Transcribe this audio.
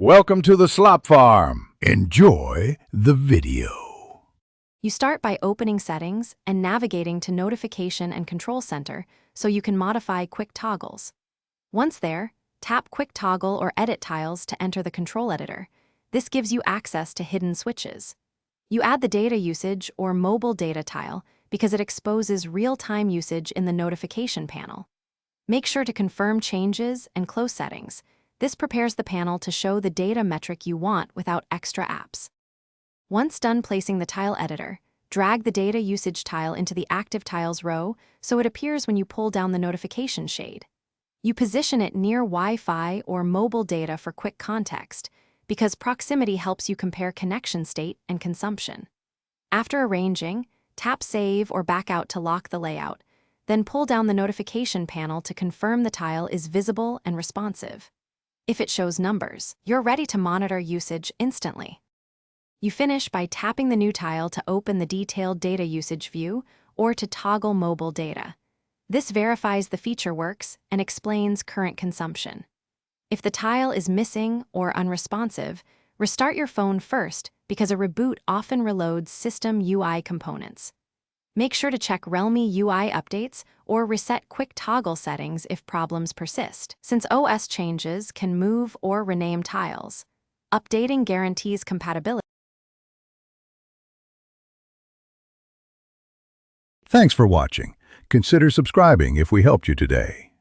Welcome to the Slop Farm. Enjoy the video. You start by opening Settings and navigating to Notification and Control Center so you can modify quick toggles. Once there, tap Quick Toggle or Edit Tiles to enter the control editor. This gives you access to hidden switches. You add the data usage or mobile data tile because it exposes real-time usage in the notification panel. Make sure to confirm changes and close settings. This prepares the panel to show the data metric you want without extra apps. Once done placing the tile editor, drag the data usage tile into the active tiles row so it appears when you pull down the notification shade. You position it near Wi-Fi or mobile data for quick context, because proximity helps you compare connection state and consumption. After arranging, tap Save or Back Out to lock the layout, then pull down the notification panel to confirm the tile is visible and responsive. If it shows numbers, you're ready to monitor usage instantly. You finish by tapping the new tile to open the detailed data usage view or to toggle mobile data. This verifies the feature works and explains current consumption. If the tile is missing or unresponsive, restart your phone first because a reboot often reloads system UI components. Make sure to check Realme UI updates or reset quick toggle settings if problems persist, since OS changes can move or rename tiles. Updating guarantees compatibility. Thanks for watching. Consider subscribing if we helped you today.